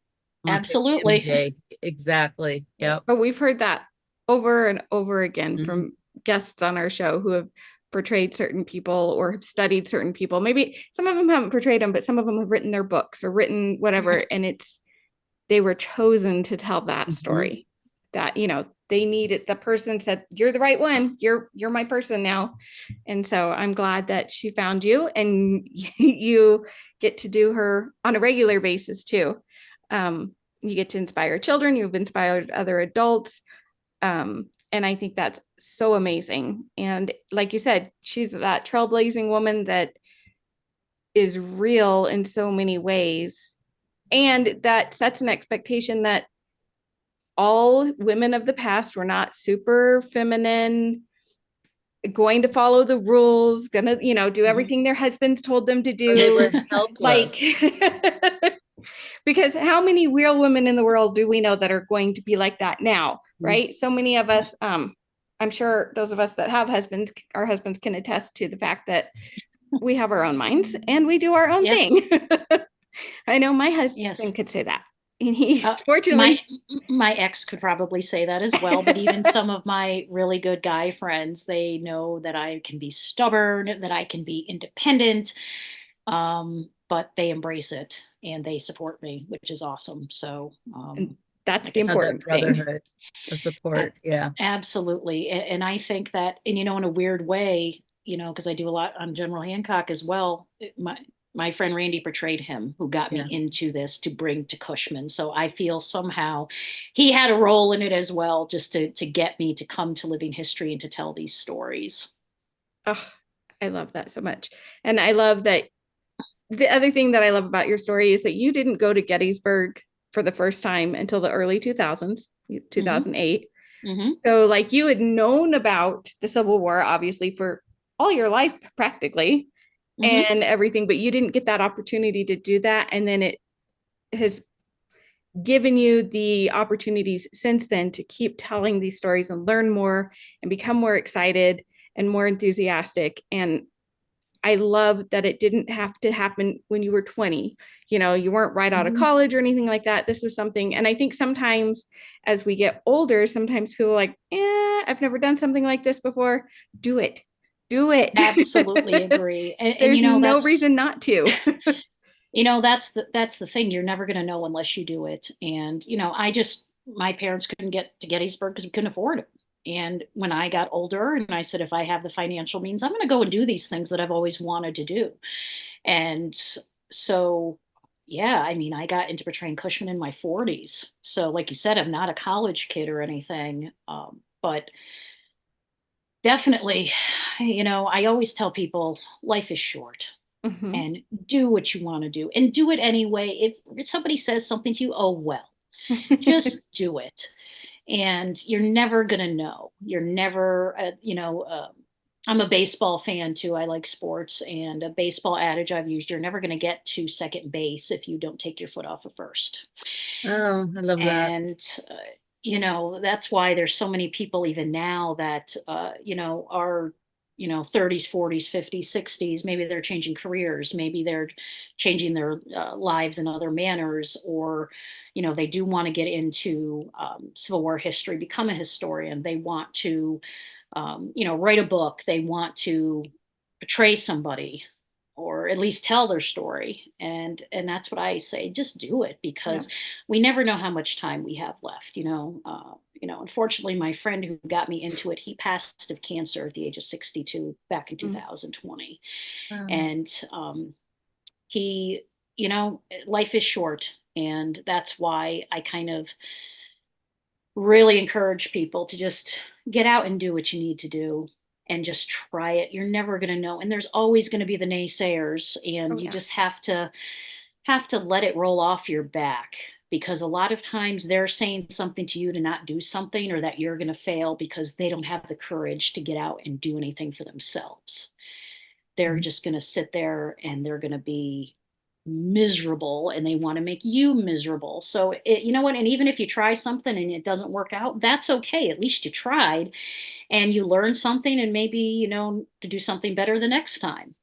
Absolutely. MJ. Exactly. Yep. But we've heard that over and over again from guests on our show who have portrayed certain people or have studied certain people. Maybe some of them haven't portrayed them, but some of them have written their books or written whatever. And they were chosen to tell that story that, they needed. The person said, you're the right one. You're my person now. And so I'm glad that she found you, and you get to do her on a regular basis too. You get to inspire children. You've inspired other adults. And I think that's so amazing. And like you said, she's that trailblazing woman that is real in so many ways. And that sets an expectation that all women of the past were not super feminine, going to follow the rules, gonna, do everything their husbands told them to do. They were helpless. Like, because how many real women in the world do we know that are going to be like that now, right? So many of us, I'm sure those of us that have husbands, our husbands can attest to the fact that we have our own minds and we do our own Yes. thing. I know my husband Yes. could say that. And he fortunately my ex could probably say that as well, but even some of my really good guy friends, they know that I can be stubborn, that I can be independent, but they embrace it and they support me, which is awesome. So that's like the I said, important thing. Brotherhood, the support. Yeah. Absolutely. And I think that, and in a weird way, because I do a lot on General Hancock as well. My friend Randy portrayed him, who got me into this to bring to Cushman. So I feel somehow he had a role in it as well, just to get me to come to Living History and to tell these stories. Oh, I love that so much. And I love that the other thing that I love about your story is that you didn't go to Gettysburg for the first time until the early 2000s, 2008. Mm-hmm. So like you had known about the Civil War, obviously, for all your life, practically, and everything, but you didn't get that opportunity to do that. And then it has given you the opportunities since then to keep telling these stories and learn more and become more excited and more enthusiastic. And I love that it didn't have to happen when you were 20. You weren't right out of college or anything like that. This was something, and I think sometimes as we get older, sometimes people are like, I've never done something like this before. Do it. Do it. Absolutely agree. And there's no reason not to. That's the thing. You're never going to know unless you do it. And, my parents couldn't get to Gettysburg because we couldn't afford it. And when I got older and I said, if I have the financial means, I'm going to go and do these things that I've always wanted to do. And so, yeah, I got into portraying Cushman in my 40s. So like you said, I'm not a college kid or anything. But definitely, I always tell people life is short. And do what you want to do and do it anyway. If somebody says something to you, oh, well, just do it. And you're never going to know. You're never, I'm a baseball fan too. I like sports, and a baseball adage I've used, you're never going to get to second base if you don't take your foot off of first. Oh, I love that. And, that's why there's so many people even now that, are 30s, 40s, 50s, 60s. Maybe they're changing careers. Maybe they're changing their lives in other manners, or, they do want to get into Civil War history, become a historian. They want to, write a book. They want to portray somebody, or at least tell their story. And that's what I say, just do it, because we never know how much time we have left. Unfortunately, my friend who got me into it, he passed of cancer at the age of 62 back in 2020. And he, life is short, and that's why I kind of really encourage people to just get out and do what you need to do and just try it. You're never going to know. And there's always going to be the naysayers, and you just have to let it roll off your back, because a lot of times they're saying something to you to not do something, or that you're going to fail because they don't have the courage to get out and do anything for themselves. They're just going to sit there and they're going to be miserable, and they want to make you miserable. So you know what? And even if you try something and it doesn't work out, that's okay. At least you tried and you learned something, and maybe, to do something better the next time.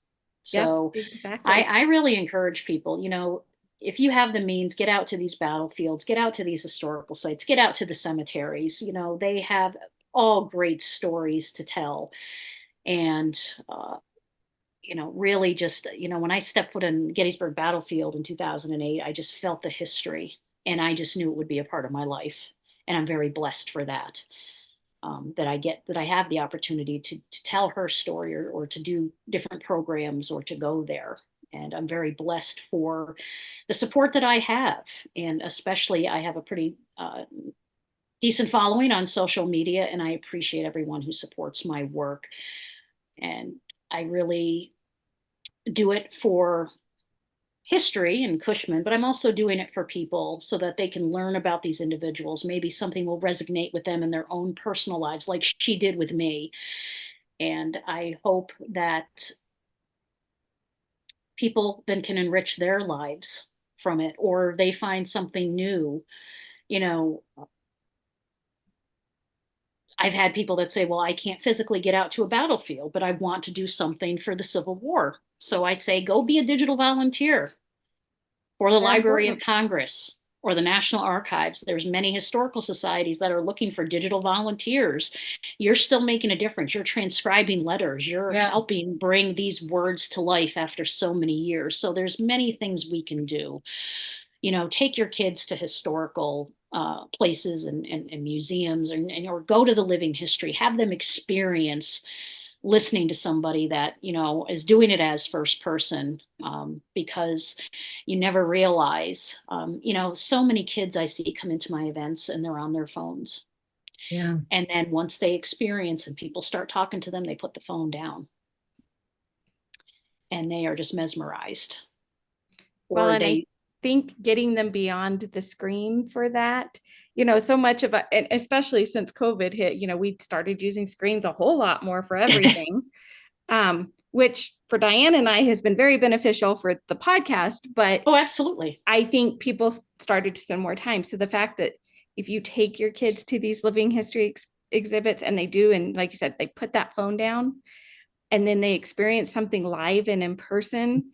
So exactly. I really encourage people, if you have the means, get out to these battlefields, get out to these historical sites, get out to the cemeteries. They have all great stories to tell. And, really just, when I stepped foot in Gettysburg battlefield in 2008, I just felt the history, and I just knew it would be a part of my life. And I'm very blessed for that. That I have the opportunity to tell her story, or to do different programs, or to go there. And I'm very blessed for the support that I have. And especially, I have a pretty decent following on social media, and I appreciate everyone who supports my work. And I really do it for history and Cushman, but I'm also doing it for people so that they can learn about these individuals. Maybe something will resonate with them in their own personal lives, like she did with me. And I hope that people then can enrich their lives from it, or they find something new. I've had people that say, well, I can't physically get out to a battlefield, but I want to do something for the Civil War. So I'd say go be a digital volunteer for the They're Library of important. Congress or the National Archives. There's many historical societies that are looking for digital volunteers. You're still making a difference. You're transcribing letters. You're helping bring these words to life after so many years. So there's many things we can do. You know, take your kids to historical places and museums, and or go to the living history. Have them experience listening to somebody that, you know, is doing it as first person, because you never realize, you know, so many kids I see come into my events and they're on their phones. Yeah. And then once they experience and people start talking to them, they put the phone down and they are just mesmerized. Well, Or and I they think getting them beyond the screen for that, you know, so much of it, and especially since COVID hit, you know, we started using screens a whole lot more for everything, which for Diane and I has been very beneficial for the podcast. But oh, absolutely. I think people started to spend more time. So the fact that if you take your kids to these living history exhibits and they do, and like you said, they put that phone down and then they experience something live and in person,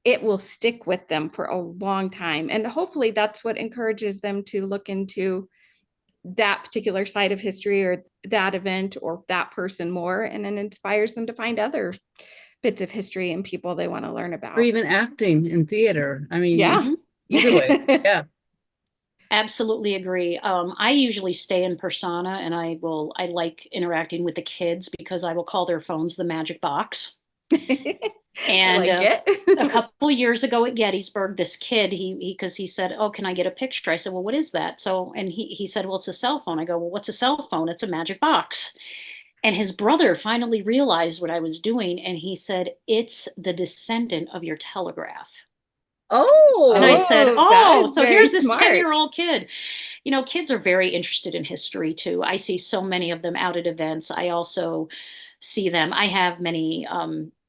it will stick with them for a long time. And hopefully that's what encourages them to look into that particular side of history or that event or that person more, and then inspires them to find other bits of history and people they want to learn about. Or even acting in theater. I mean, yeah. Either way. Yeah. Absolutely agree. I usually stay in persona, and I like interacting with the kids because I will call their phones the magic box. And like a couple years ago at Gettysburg, this kid, because he said, "Oh, can I get a picture?" I said, "Well, what is that?" So, and he said, "Well, it's a cell phone." I go, "Well, what's a cell phone?" "It's a magic box." And his brother finally realized what I was doing, and he said, "It's the descendant of your telegraph." Oh, and I said, that "Oh, is so very here's this smart. 10-year-old kid." You know, kids are very interested in history too. I see so many of them out at events. I also see them. I have many,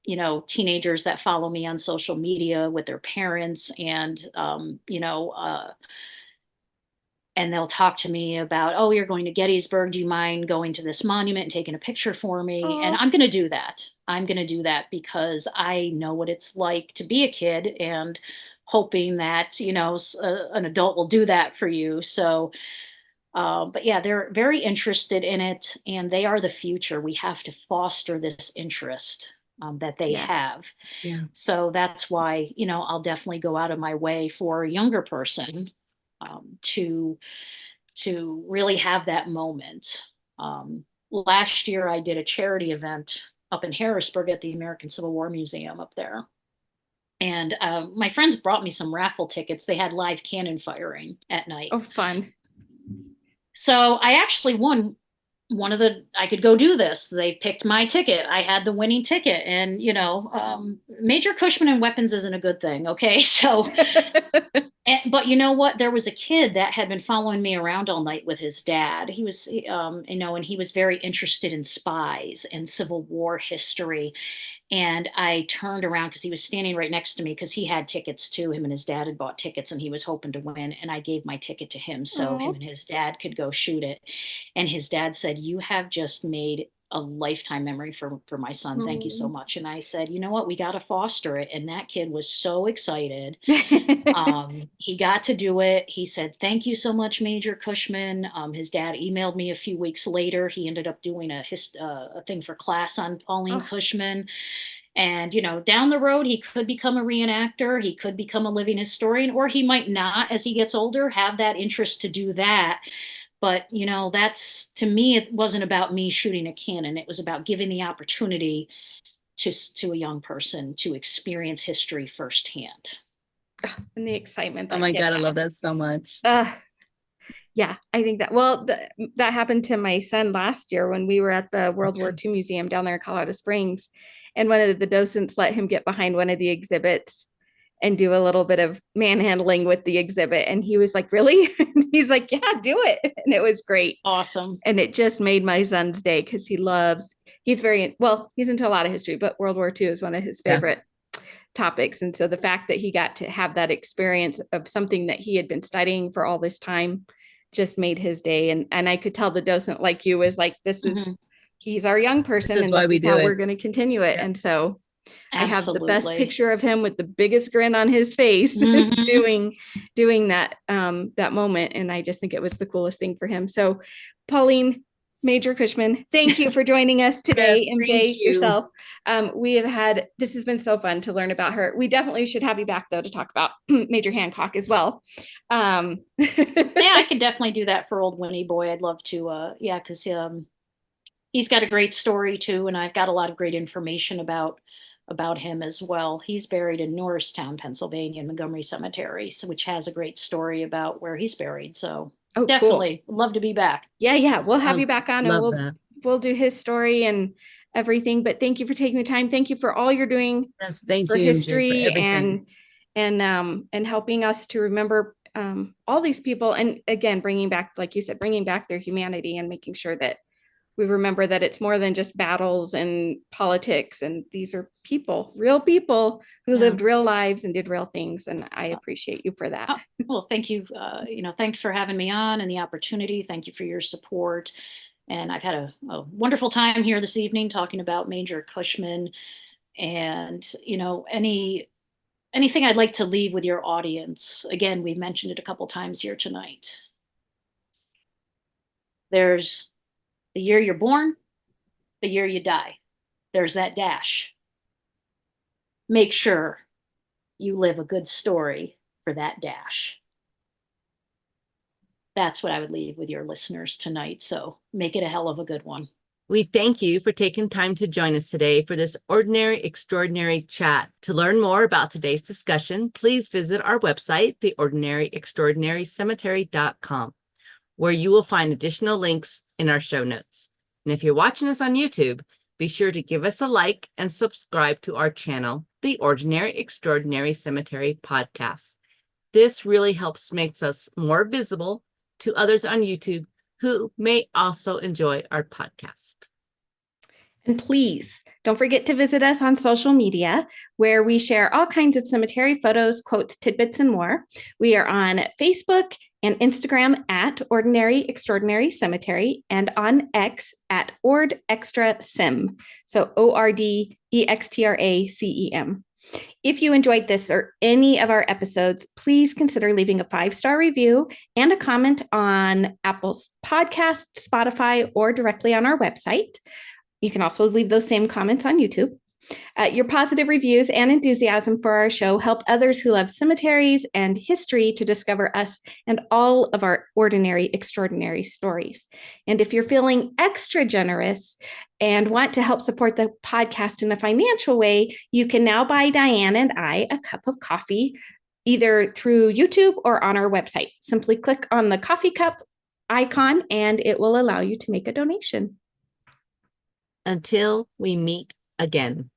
you know, teenagers that follow me on social media with their parents, and you know, and they'll talk to me about, "Oh, you're going to Gettysburg. Do you mind going to this monument and taking a picture for me?" And Oh, I'm going to do that. I'm going to do that because I know what it's like to be a kid, and hoping that, you know, an adult will do that for you. So, but yeah, they're very interested in it, and they are the future. We have to foster this interest that they yes. have. yeah. So that's why, you know, I'll definitely go out of my way for a younger person, to really have that moment. Last year, I did a charity event up in Harrisburg at the American Civil War Museum up there. And my friends brought me some raffle tickets. They had live cannon firing at night. Oh, fun. So I actually won I could go do this. They picked my ticket. I had the winning ticket. And, you know, Major Cushman and weapons isn't a good thing. Okay. So, but you know what? There was a kid that had been following me around all night with his dad. He was, you know, and he was very interested in spies and Civil War history. And I turned around because he was standing right next to me, because he had tickets too. Him and his dad had bought tickets and he was hoping to win. And I gave my ticket to him so Aww. him and his dad could go shoot it. And his dad said, "You have just made a lifetime memory for my son. Thank you so much." And I said, "You know what? We got to foster it." And that kid was so excited. He got to do it. He said, "Thank you so much, Major Cushman." His dad emailed me a few weeks later. He ended up doing a thing for class on Pauline Cushman. And, you know, down the road, he could become a reenactor. He could become a living historian, or he might not, as he gets older, have that interest to do that. But, you know, that's, to me, it wasn't about me shooting a cannon. It was about giving the opportunity to a young person to experience history firsthand. And the excitement. Oh my God, I love that so much. Yeah, I think that, well, that happened to my son last year when we were at the World War II Museum down there in Colorado Springs. And one of the docents let him get behind one of the exhibits and do a little bit of manhandling with the exhibit. And he was like, "Really?" And he's like, "Yeah, do it." And it was great. Awesome. And it just made my son's day, because he's very, well, he's into a lot of history, but World War II is one of his favorite topics. And so the fact that he got to have that experience of something that he had been studying for all this time just made his day. And I could tell the docent, like you, was like, this is, he's our young person, This is and why this we is do how it. we're going to continue it. Yeah. And so I have the best Absolutely. picture of him with the biggest grin on his face doing that that moment. And I just think it was the coolest thing for him. So Pauline Major Cushman, thank you for joining us today. Yes, MJ, thank you. yourself. This has been so fun to learn about her. We definitely should have you back though to talk about Major Hancock as well. Yeah, I could definitely do that for old Winnie Boy. I'd love to. Yeah, because he's got a great story too, and I've got a lot of great information about him as well. He's buried in Norristown, Pennsylvania, in Montgomery Cemetery, which has a great story about where he's buried. So definitely cool. Love to be back. Yeah, we'll have you back on, and we'll do his story and everything. But thank you for taking the time. Thank you for all you're doing. Yes, thank for you, history MJ, for and helping us to remember all these people, and again bringing back, like you said, bringing back their humanity and making sure that we remember that it's more than just battles and politics, and these are people, real people who lived real lives and did real things, and I appreciate you for that. Well, thank you. Thanks for having me on and the opportunity. Thank you for your support. And I've had a wonderful time here this evening talking about Major Cushman. And, anything I'd like to leave with your audience. Again, we've mentioned it a couple times here tonight. There's the year you're born, the year you die. There's that dash. Make sure you live a good story for that dash. That's what I would leave with your listeners tonight. So make it a hell of a good one. We thank you for taking time to join us today for this ordinary, extraordinary chat. To learn more about today's discussion, please visit our website, theordinaryextraordinarycemetery.com, where you will find additional links in our show notes. And if you're watching us on YouTube, be sure to give us a like and subscribe to our channel, The Ordinary Extraordinary Cemetery Podcast. This really helps makes us more visible to others on YouTube who may also enjoy our podcast. And please don't forget to visit us on social media, where we share all kinds of cemetery photos, quotes, tidbits, and more. We are on Facebook and Instagram at Ordinary Extraordinary Cemetery, and on X at OrdExtraCem. So OrdExtraCem. If you enjoyed this or any of our episodes, please consider leaving a 5-star review and a comment on Apple's podcast, Spotify, or directly on our website. You can also leave those same comments on YouTube. Your positive reviews and enthusiasm for our show help others who love cemeteries and history to discover us and all of our ordinary, extraordinary stories. And if you're feeling extra generous and want to help support the podcast in a financial way, you can now buy Diane and I a cup of coffee, either through YouTube or on our website. Simply click on the coffee cup icon and it will allow you to make a donation. Until we meet again.